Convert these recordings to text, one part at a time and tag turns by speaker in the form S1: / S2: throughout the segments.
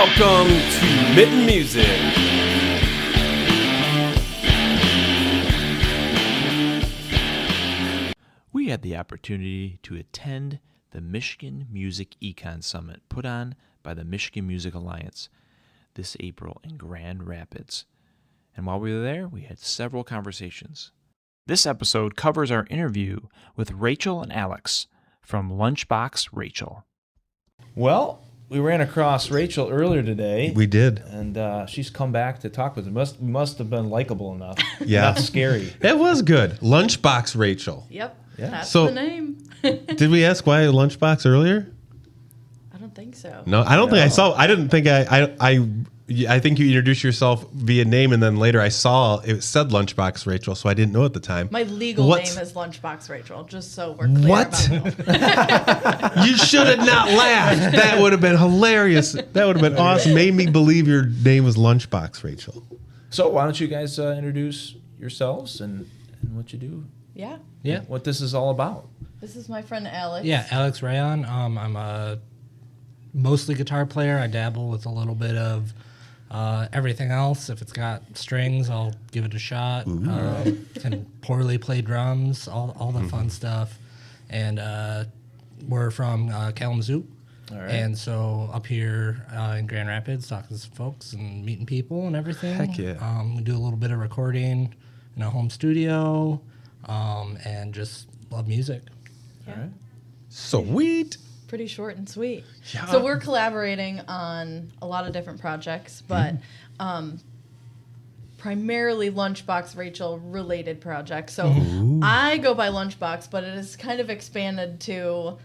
S1: Welcome to Mitten Music.
S2: We had the opportunity to attend the Michigan Music Econ Summit put on by the Michigan Music Alliance this April in Grand Rapids. And while we were there, we had several conversations. This episode covers our interview with Rachel and Alex from Lunchbox Rachel.
S3: Well, we ran across Rachel earlier today.
S4: We did.
S3: And she's come back to talk with us. Must have been likable enough.
S4: Yeah.
S3: Not scary.
S4: It was good. Lunchbox Rachel.
S5: Yep.
S3: Yeah.
S5: That's
S4: So-
S5: the name.
S4: Did we ask why Lunchbox earlier?
S5: I don't think so.
S4: No, I don't think I saw. I didn't think I think you introduced yourself via name, and then later I saw it said Lunchbox Rachel, so I didn't know at the time.
S5: My legal
S4: What?
S5: name is Lunchbox Rachel, just so we're clear
S4: What?
S5: about that.
S4: You should have not laughed. That would have been hilarious. That would have been awesome. Made me believe your name was Lunchbox Rachel.
S3: So why don't you guys introduce yourselves and what you do?
S5: Yeah.
S6: Yeah.
S3: What this is all about.
S5: This is my friend Alex.
S6: Yeah, Alex Rayon. I'm a mostly guitar player. I dabble with a little bit of everything else. If it's got strings, I'll give it a shot. Can poorly play drums, all the fun stuff. And we're from Kalamazoo.
S3: All right.
S6: And so up here in Grand Rapids, talking to some folks and meeting people and everything.
S4: Heck yeah.
S6: We do a little bit of recording in a home studio and just love music.
S5: Yeah.
S3: All right.
S4: Sweet.
S5: Pretty short and sweet.
S4: Yeah.
S5: So we're collaborating on a lot of different projects, but primarily Lunchbox Rachel related projects. So I go by Lunchbox, but it has kind of expanded to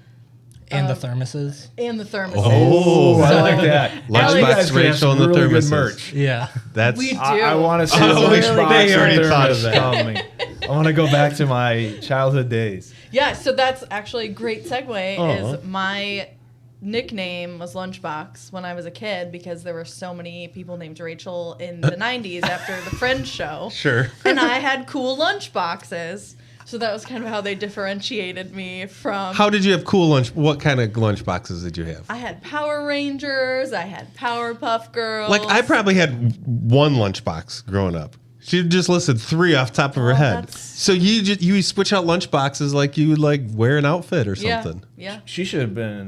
S6: And the thermoses.
S5: and the thermoses.
S3: Oh, I
S5: So
S3: like that.
S4: Lunchbox Rachel and the
S3: really good
S4: thermoses.
S3: merch.
S6: Yeah.
S4: That's
S5: We do.
S3: I want to see
S4: Oh,
S3: the
S4: we
S3: Lunchbox
S4: they already
S3: and
S4: thought of
S3: thermos
S4: that.
S3: coming. I want to go back to my childhood days.
S5: Yeah, so that's actually a great segue.
S4: Oh.
S5: Is my nickname was Lunchbox when I was a kid because there were so many people named Rachel in the 90s after the Friends show.
S4: sure.
S5: And I had cool lunchboxes. So that was kind of how they differentiated me from...
S4: How did you have cool lunch? What kind of lunch boxes did you have?
S5: I had Power Rangers, I had Powerpuff Girls.
S4: Like I probably had one lunchbox growing up. She just listed 3 off the top of her head.
S5: that's-
S4: So you switch out lunchboxes like you would like wear an outfit or something.
S5: Yeah.
S3: She should have been in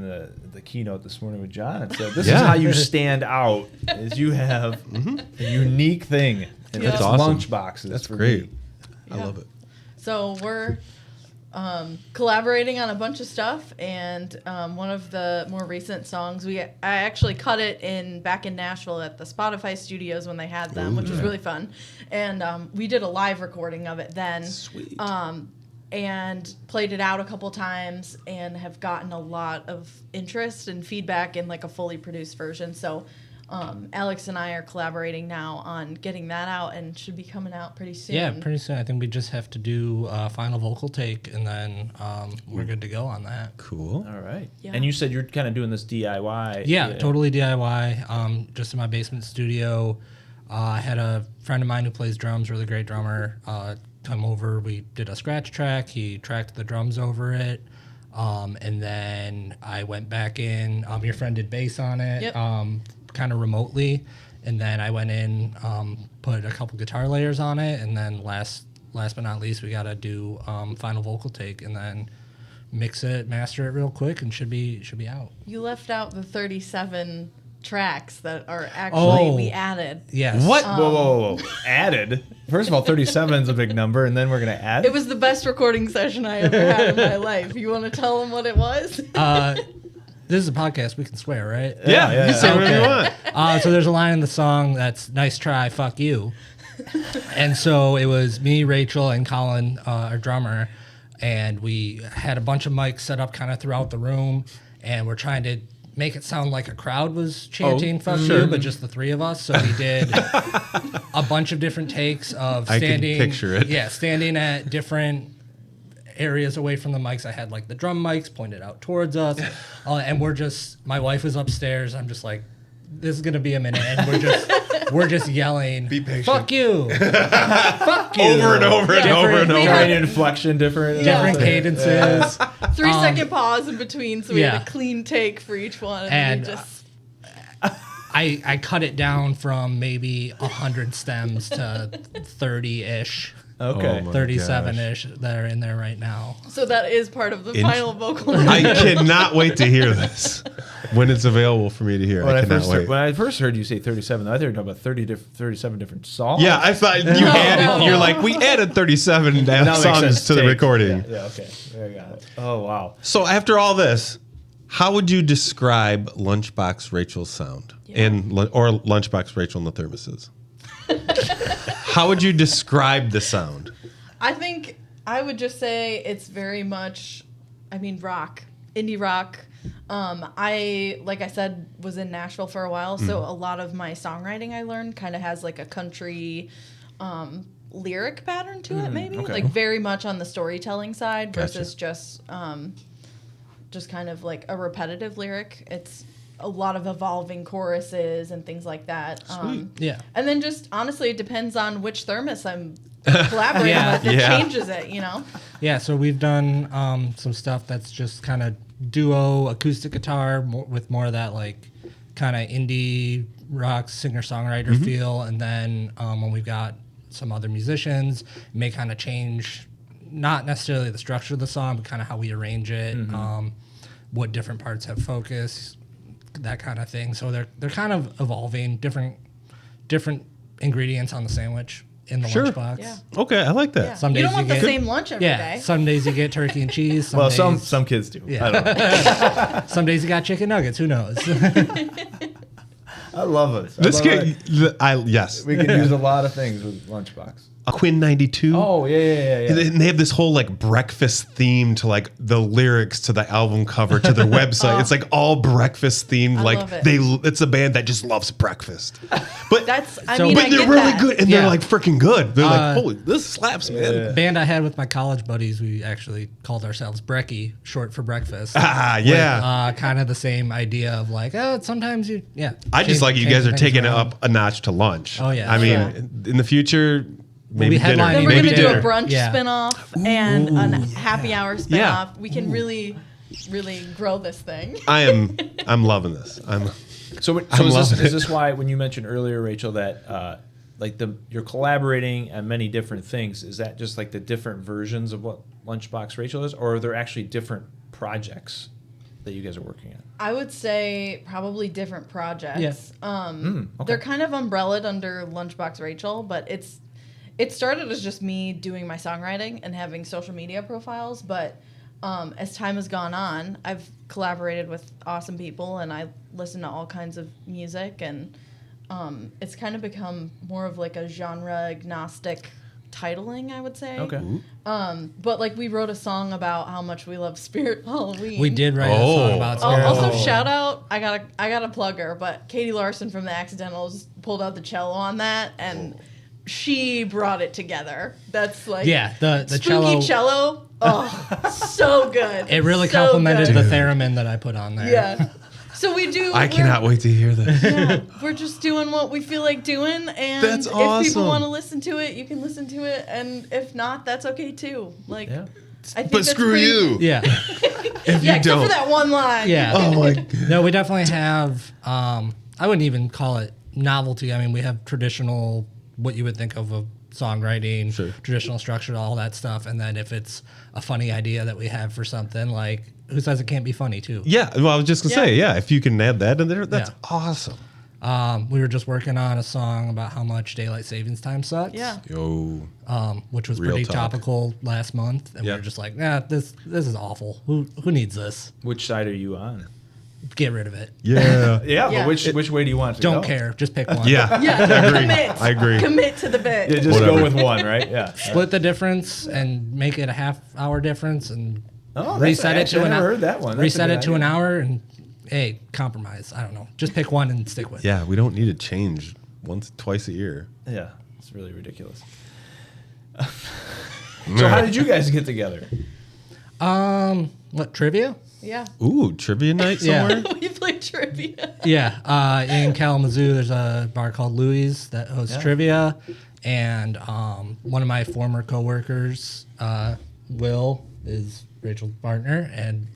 S3: the keynote this morning with John and said, this
S4: Yeah.
S3: is how you stand out, is you have a unique thing. And
S5: That's
S3: it's
S4: awesome.
S3: lunch boxes.
S4: That's
S3: for
S4: great.
S3: me.
S4: I
S5: Yeah.
S4: love it.
S5: So we're collaborating on a bunch of stuff, and one of the more recent songs, I actually cut it back in Nashville at the Spotify studios when they had them, which was really fun. And we did a live recording of it then.
S4: Sweet.
S5: And played it out a couple times and have gotten a lot of interest and feedback in like a fully produced version. So Alex and I are collaborating now on getting that out and should be coming out pretty soon.
S6: Yeah, pretty soon. I think we just have to do a final vocal take, and then we're good to go on that.
S4: Cool.
S3: All right.
S5: Yeah.
S3: And you said you're kind of doing this DIY.
S6: Yeah, totally DIY. Just in my basement studio. I had a friend of mine who plays drums, really great drummer, come over. We did a scratch track. He tracked the drums over it. And then I went back in. Your friend did bass on it,
S5: Yep.
S6: kind of remotely. And then I went in, put a couple guitar layers on it. And then last but not least, we got to do final vocal take and then mix it, master it real quick, and should be out.
S5: You left out the 37 tracks that are actually we added.
S6: Yes.
S4: What?
S3: Whoa. Added? First of all, 37 is a big number, and then we're going to add
S5: It was the best recording session I ever had in my life. You want to tell them what it was?
S6: This is a podcast. We can swear, right?
S4: Yeah, you say whatever you
S6: Okay.
S4: want.
S6: So there's a line in the song that's "Nice try, fuck you," and so it was me, Rachel, and Colin, our drummer, and we had a bunch of mics set up kind of throughout the room, and we're trying to make it sound like a crowd was chanting "fuck you," but just the 3 of us. So we did a bunch of different takes of
S4: I can
S6: standing.
S4: picture it.
S6: Yeah, standing at different areas away from the mics. I had like the drum mics pointed out towards us, and my wife was upstairs. I'm just like, this is gonna be a minute, and we're just yelling,
S4: Be patient.
S6: fuck you, fuck you,
S4: Over and over and over and over.
S3: different inflection, different
S6: cadences.
S5: 3-second pause in between, so we had
S6: yeah.
S5: a clean take for each one. And
S6: And
S5: we just
S6: I cut it down from maybe 100 stems to 30-ish,
S3: Okay.
S4: Oh my
S6: 37-ish that are in there right now.
S5: So that is part of the
S4: Int-
S5: final vocal.
S4: I cannot wait to hear this when it's available for me to hear. I cannot wait.
S3: When I first heard you say 37, I thought you were talking about 37 different songs.
S4: Yeah, I thought you added. You're like, we added 37
S3: That makes
S4: songs
S3: sense.
S4: to the
S3: Take.
S4: recording.
S3: Yeah, okay. There you got it. Oh, wow.
S4: So after all this, how would you describe Lunchbox Rachel's sound or Lunchbox Rachel and the Thermoses? How would you describe the sound?
S5: I think I would just say it's very much, rock, indie rock. Like I said, was in Nashville for a while, so a lot of my songwriting I learned kind of has like a country lyric pattern to it, maybe
S3: okay.
S5: like very much on the storytelling side
S4: Gotcha.
S5: versus just kind of like a repetitive lyric. It's a lot of evolving choruses and things like that.
S6: Yeah.
S5: And then just honestly, it depends on which thermos I'm collaborating
S6: Yeah.
S5: with. It
S4: Yeah.
S5: changes it,
S6: Yeah, so we've done some stuff that's just kind of duo acoustic guitar with more of that like kind of indie rock singer-songwriter feel. And then when we've got some other musicians, it may kind of change, not necessarily the structure of the song, but kind of how we arrange it, what different parts have focus, that kind of thing. So they're kind of evolving, different ingredients on the sandwich in the lunchbox.
S5: Yeah.
S4: Okay, I like that.
S5: Yeah.
S6: Some
S5: You
S6: days
S5: don't want
S6: you
S5: the
S6: get-
S5: same lunch every day.
S6: Yeah, some days you get turkey and cheese. Some
S3: Well,
S6: days,
S3: some kids do.
S6: Yeah.
S3: I don't know.
S6: some days you got chicken nuggets. Who knows?
S3: I love it.
S4: This yes.
S3: We can use a lot of things with Lunchbox.
S4: A Quinn 92.
S3: Oh, yeah.
S4: And they have this whole like breakfast theme to like the lyrics to the album cover to their website. It's like all breakfast themed.
S5: I
S4: Like
S5: love it.
S4: it's a band that just loves breakfast. But
S5: I
S6: So-
S5: mean,
S4: but
S5: I
S4: they're
S5: get
S4: really
S5: that.
S4: good and
S6: Yeah.
S4: they're like freaking good. They're like, holy, this slaps, man.
S3: Yeah.
S6: Band I had with my college buddies, we actually called ourselves Brekkie, short for breakfast.
S4: Ah, yeah.
S6: Kind of the same idea of like, sometimes you,
S4: I just like you guys are
S6: changing
S4: taking it
S6: things
S4: up a notch to lunch.
S6: Oh, yeah.
S4: I mean,
S5: Yeah.
S4: in the future, maybe dinner.
S6: headlining
S5: Then we're
S6: Maybe
S5: going to do a
S6: dinner.
S5: brunch
S6: Yeah.
S5: spin-off and a happy hour spin-off.
S4: Yeah.
S5: We can really, really grow this thing.
S4: I'm loving this.
S3: So
S4: I'm
S3: is
S4: loving
S3: this
S4: it.
S3: why when you mentioned earlier, Rachel, that you're collaborating on many different things? Is that just like the different versions of what Lunchbox Rachel is, or are there actually different projects that you guys are working on?
S5: I would say probably different projects.
S3: Okay.
S5: They're kind of umbrellaed under Lunchbox Rachel, but it started as just me doing my songwriting and having social media profiles. But as time has gone on, I've collaborated with awesome people, and I listen to all kinds of music, and it's kind of become more of like a genre-agnostic titling, I would say.
S3: Okay.
S5: But like we wrote a song about how much we love Spirit Halloween.
S6: We did write a song about Spirit
S5: Also,
S6: Halloween.
S5: shout out! I got a plug her, but Katie Larson from the Accidentals pulled out the cello on that, and she brought it together. That's like
S6: the
S5: spooky cello. Oh, so good!
S6: It really
S5: So
S6: complimented
S5: good.
S6: the theremin that I put on there.
S5: Yeah. So we do.
S4: I cannot wait to hear this.
S5: Yeah, we're just doing what we feel like doing, and
S4: That's
S5: if
S4: awesome.
S5: people want to listen to it, you can listen to it, and if not, that's okay too. Like,
S3: Yeah.
S5: I think
S4: But
S5: that's
S4: screw
S5: pretty-
S4: you.
S6: Yeah.
S4: If
S5: Yeah,
S4: you
S5: except
S4: don't.
S5: for that one line.
S6: Yeah.
S4: Oh my.
S6: No, we definitely have. I wouldn't even call it novelty. I mean, we have traditional, what you would think of songwriting, traditional structure, all that stuff. And then if it's a funny idea that we have for something, like who says it can't be funny too?
S4: Yeah, well, I was just gonna say, if you can add that in there, that's
S6: Yeah.
S4: awesome.
S6: We were just working on a song about how much daylight savings time sucks.
S5: Yeah.
S4: Yo,
S6: Which was
S4: Real
S6: pretty
S4: talk.
S6: topical last month, and we
S4: Yeah.
S6: were just like, this is awful. Who needs this?
S3: Which side are you on?
S6: Get rid of it.
S4: yeah,
S3: Yeah,
S5: Yeah.
S3: but which way do you want it to
S6: Don't
S3: go?
S6: care. Just pick one.
S4: yeah.
S5: Yeah,
S4: agree.
S5: commit.
S4: I agree.
S5: Commit to the bit.
S3: Yeah, just
S4: Whatever.
S3: go with one, right? Yeah.
S6: Split the difference and make it a half-hour difference, and
S3: Oh,
S6: reset it to
S3: I
S6: an
S3: never
S6: hour.
S3: heard that one. That's a
S6: Reset
S3: good
S6: it to an
S3: idea.
S6: hour, and hey, compromise. I don't know. Just pick one and stick with it.
S4: Yeah, we don't need to change twice a year.
S3: Yeah, it's really ridiculous. So how did you guys get together?
S6: What, trivia?
S5: Yeah.
S4: Ooh, trivia night
S6: Yeah.
S4: somewhere.
S5: We play trivia.
S6: Yeah, in Kalamazoo, there's a bar called Louie's that hosts trivia, and one of my former coworkers, Will, is Rachel's partner, and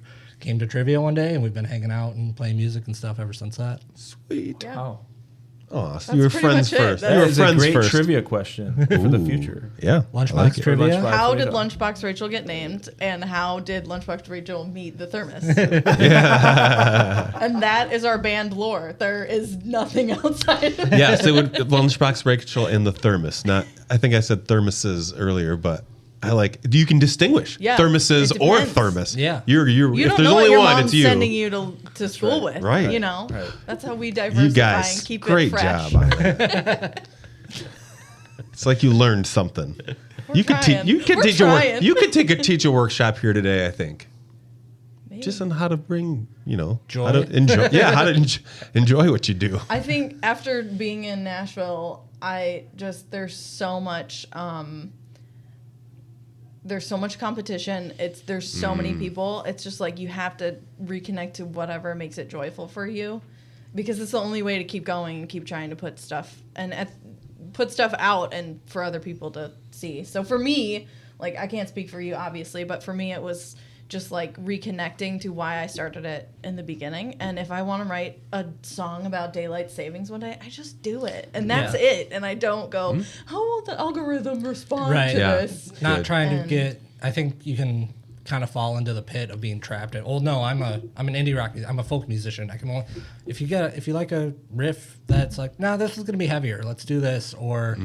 S6: came to trivia one day, and we've been hanging out and playing music and stuff ever since that.
S4: Sweet.
S5: Yeah.
S3: Oh,
S4: Oh, so you were
S5: pretty
S4: friends
S5: much it.
S4: first.
S5: That
S4: You were
S3: That is a
S4: friends
S3: great
S4: first.
S3: trivia question for the future.
S4: Yeah.
S6: Lunchbox
S4: I like it.
S6: trivia.
S3: Lunchbox.
S5: How did
S3: Rachel.
S5: Lunchbox Rachel get named, and how did Lunchbox Rachel meet the thermos? And that is our band lore. There is nothing outside of
S4: Yes, it would Lunchbox Rachel and the thermos. Not, I think I said thermoses earlier, but I like. You can distinguish
S5: Yeah,
S4: thermoses
S5: it
S4: or
S5: depends.
S4: thermos.
S6: Yeah.
S4: You're.
S5: You
S4: If
S5: don't
S4: there's
S5: know what
S4: only
S5: your
S4: one,
S5: mom's
S4: it's you.
S5: sending you to school with.
S4: Right.
S5: You know,
S3: Right.
S5: that's how we diversify
S4: You guys,
S5: and keep
S4: great
S5: it fresh.
S4: job. On that. It's like you learned something. You could teach.
S5: trying.
S4: You could
S5: We're
S4: teach a work.
S5: trying.
S4: You could teach a workshop here today. I think.
S5: Maybe.
S4: Just on how to bring,
S6: Joy.
S4: how to enjoy. Yeah, how to enjoy what you do.
S5: I think after being in Nashville, there's so much competition. There's so many people. It's just like you have to reconnect to whatever makes it joyful for you, because it's the only way to keep going and keep trying to put stuff out and for other people to see. So for me, like, I can't speak for you obviously, but for me it was just like reconnecting to why I started it in the beginning. And if I want to write a song about daylight savings one day, I just do it. And that's
S6: Yeah.
S5: it. And I don't go, how will the algorithm respond
S6: Right.
S5: to
S4: Yeah.
S5: this?
S6: Not
S4: Good.
S6: trying to
S5: And-
S6: get. I think you can kind of fall into the pit of being trapped in. Oh no, I'm an indie rock. I'm a folk musician. I can only if you like a riff that's like, nah, this is gonna be heavier. Let's do this. Or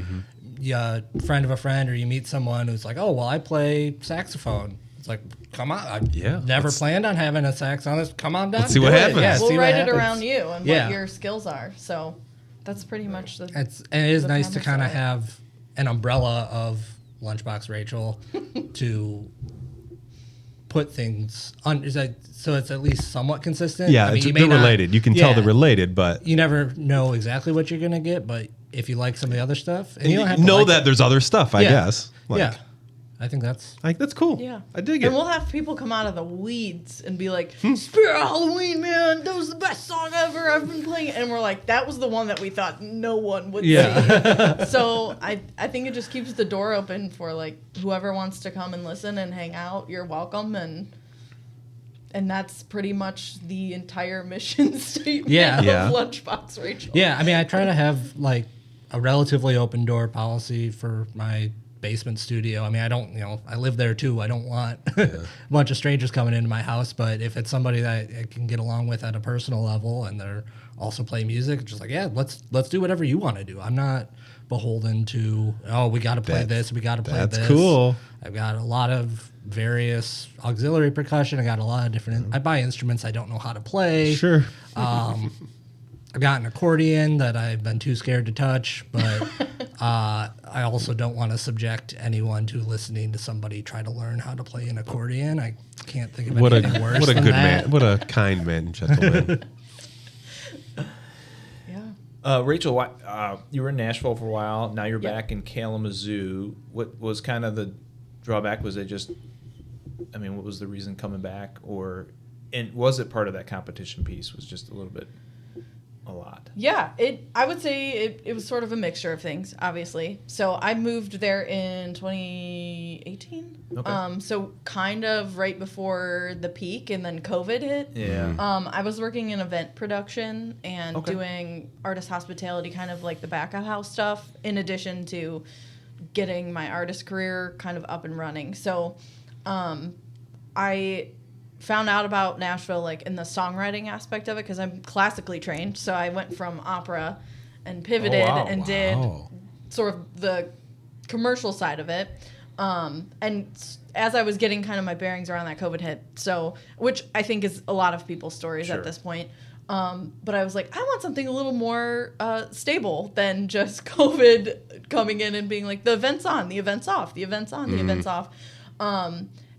S6: yeah, friend of a friend, or you meet someone who's like, oh well, I play saxophone. It's like, come on, I never planned on having a sax on this. Come on down.
S4: Let's see what
S6: do it.
S4: happens.
S6: Yeah,
S5: We'll
S6: see what
S5: write it
S6: happens.
S5: around you and
S6: Yeah.
S5: what your skills are. So that's pretty much the.
S6: And it is
S5: the
S6: nice to
S5: premise
S6: kind of
S5: of it.
S6: have an umbrella of Lunchbox Rachel to put things on, so it's at least somewhat consistent.
S4: Yeah,
S6: I mean, you may
S4: they're
S6: not-
S4: related. You can tell they're related, but
S6: You never know exactly what you're gonna get, but if you like some of the other stuff, and you don't have to
S4: know
S6: like
S4: that there's other stuff. I
S6: Yeah.
S4: guess.
S6: yeah, I think that's
S4: Like that's cool.
S5: Yeah.
S4: I dig it.
S5: And we'll have people come out of the weeds and be like, Spirit of Halloween, man, that was the best song ever. I've been playing it. And we're like, that was the one that we thought no one would see. So I think it just keeps the door open for like whoever wants to come and listen and hang out, you're welcome. And that's pretty much the entire mission statement
S6: Yeah.
S5: of Lunchbox Rachel.
S6: Yeah, I mean, I try to have like a relatively open door policy for my basement studio. I mean, I don't, I live there too. I don't want a bunch of strangers coming into my house, but if it's somebody that I can get along with at a personal level and they're also play music, it's just like, yeah, let's do whatever you want to do. I'm not beholden to, we got to play this, we got to play
S4: That's
S6: this.
S4: cool.
S6: I've got a lot of various auxiliary percussion. I got a lot of different, I buy instruments I don't know how to play.
S4: Sure.
S6: I've got an accordion that I've been too scared to touch, but I also don't want to subject anyone to listening to somebody try to learn how to play an accordion. I can't think of anything worse
S4: what a
S6: than
S4: good
S6: that.
S4: man. What a kind man, gentleman.
S5: Yeah.
S3: Rachel, you were in Nashville for a while. Now you're
S5: Yep.
S3: back in Kalamazoo. What was kind of the drawback? Was it just, what was the reason coming back? And was it part of that competition piece? Was just a lot?
S5: Yeah, I would say it was sort of a mixture of things, obviously. So I moved there in 2018.
S3: Okay.
S5: So kind of right before the peak, and then COVID hit.
S3: Yeah.
S5: I was working in event production and
S3: Okay.
S5: doing artist hospitality, kind of like the back of house stuff, in addition to getting my artist career kind of up and running. So I found out about Nashville like in the songwriting aspect of it, because I'm classically trained. So I went from opera and pivoted and did sort of the commercial side of it. And as I was getting kind of my bearings around that, COVID hit. So, which I think is a lot of people's stories
S3: Sure.
S5: at this point. But I was like, I want something a little more stable than just COVID coming in and being like, the event's on, the event's off, the event's on, the event's off.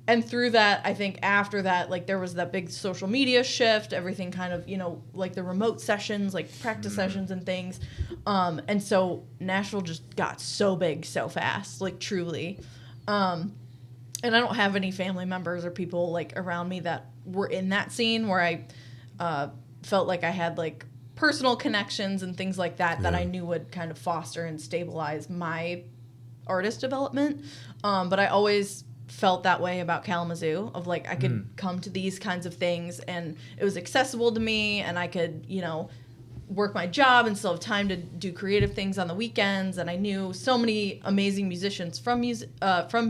S5: And through that, I think after that, like there was that big social media shift, everything kind of, like the remote sessions, like practice sessions and things. And so Nashville just got so big so fast, like truly. And I don't have any family members or people like around me that were in that scene where I felt like I had like personal connections and things like that that I knew would kind of foster and stabilize my artist development. But I always felt that way about Kalamazoo, of like I could come to these kinds of things and it was accessible to me, and I could work my job and still have time to do creative things on the weekends. And I knew so many amazing musicians from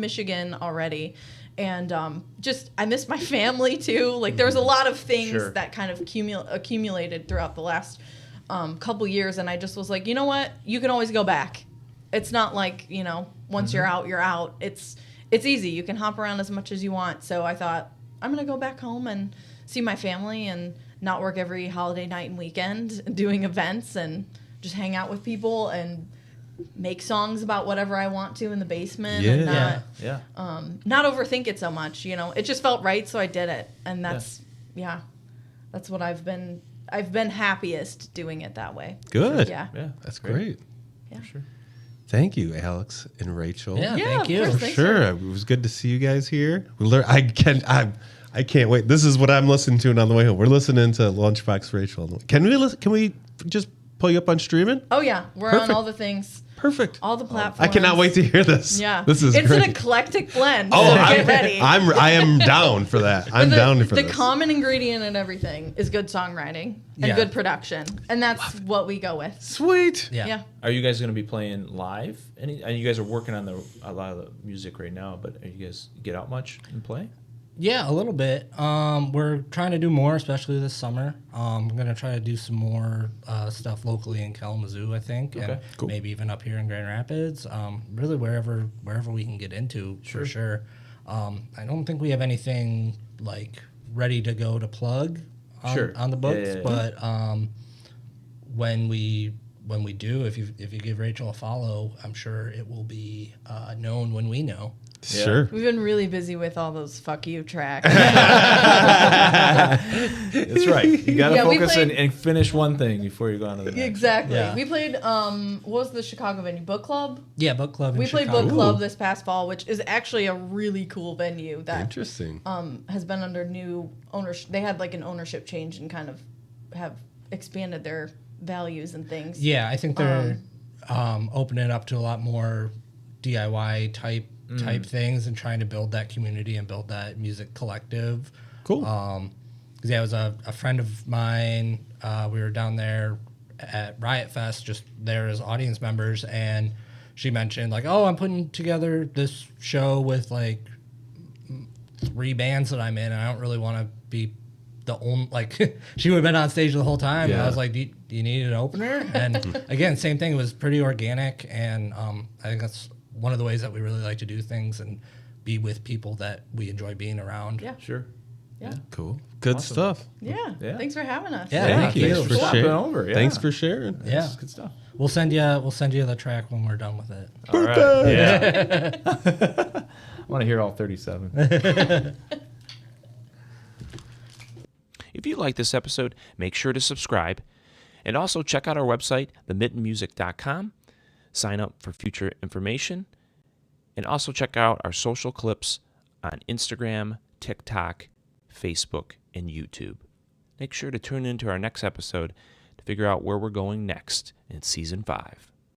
S5: Michigan already. And just, I miss my family too. Like there was a lot of things
S3: Sure.
S5: that kind of accumulated throughout the last couple years. And I just was like, you know what? You can always go back. It's not like, you know, once you're out, you're out. It's easy. You can hop around as much as you want. So I thought, I'm going to go back home and see my family and not work every holiday night and weekend doing events and just hang out with people and make songs about whatever I want to in the basement and not overthink it so much. You know, it just felt right. So I did it. And that's what I've been happiest doing it that way.
S4: Good.
S5: Yeah.
S4: That's great.
S5: Yeah.
S3: For sure.
S4: Thank you, Alex and Rachel.
S6: Yeah,
S5: Yeah,
S6: thank
S5: of
S6: you.
S5: course.
S4: For
S5: Thanks
S4: sure. It was good to see you guys here. I can't wait. This is what I'm listening to on the way home. We're listening to Lunchbox Rachel. Can we just pull you up on streaming?
S5: Oh yeah, we're
S4: Perfect.
S5: on all the things,
S4: Perfect.
S5: all the platforms.
S4: I cannot wait to hear this.
S5: Yeah,
S4: This is
S5: it's
S4: great.
S5: an eclectic blend.
S4: Oh,
S5: so get ready.
S4: I am down for that. I'm down for
S5: the
S4: this.
S5: common ingredient in everything is good songwriting and
S6: Yeah.
S5: good production, and that's what we go with.
S4: Sweet.
S6: Yeah.
S5: Yeah.
S3: Are you guys going to be playing live? And you guys are working on a lot of the music right now, but are you guys get out much and play?
S6: Yeah, a little bit. We're trying to do more, especially this summer. I'm gonna try to do some more stuff locally in Kalamazoo, I think, and
S3: Cool.
S6: maybe even up here in Grand Rapids. Really, wherever we can get into, for sure. I don't think we have anything like ready to go to plug on the books,
S3: Yeah.
S6: but when we do, if you give Rachel a follow, I'm sure it will be known when we know.
S4: Sure.
S5: We've been really busy with all those "fuck you" tracks.
S3: That's right. You got to
S5: Yeah, we
S3: focus
S5: played-
S3: and finish one thing before you go on to the next.
S5: Exactly.
S6: Yeah.
S5: We played. What was the Chicago venue? Book Club.
S6: Yeah, book club.
S5: We
S6: in
S5: played
S6: Chicago.
S5: Book Club this past fall, which is actually a really cool venue that
S4: Interesting.
S5: has been under new ownership. They had like an ownership change and kind of have expanded their values and things.
S6: Yeah, I think they're opening it up to a lot more DIY type things and trying to build that community and build that music collective.
S4: Cool.
S6: 'Cause, yeah, it was a friend of mine. We were down there at Riot Fest, just there as audience members, and she mentioned like, "Oh, I'm putting together this show with like 3 bands that I'm in, and I don't really want to be the only like." She would have been on stage the whole time. And I
S3: Yeah.
S6: was like, do you need an opener? And again, same thing. It was pretty organic, and I think that's one of the ways that we really like to do things and be with people that we enjoy being around.
S5: Yeah.
S3: Sure.
S5: Yeah.
S4: Cool. Good
S3: Awesome.
S4: stuff.
S5: Yeah.
S3: Yeah.
S5: Thanks for having us.
S6: Yeah,
S4: Thank you.
S6: thanks
S4: Thanks
S6: for
S4: for
S3: stopping
S4: sharing.
S3: over. Yeah.
S4: Thanks for sharing.
S6: Yeah.
S3: That's good stuff.
S6: We'll send you the track when we're done with it.
S3: All right. Yeah. I want to hear all 37.
S2: If you like this episode, make sure to subscribe. And also check out our website, themittenmusic.com. Sign up for future information. And also check out our social clips on Instagram, TikTok, Facebook, and YouTube. Make sure to tune into our next episode to figure out where we're going next in Season 5.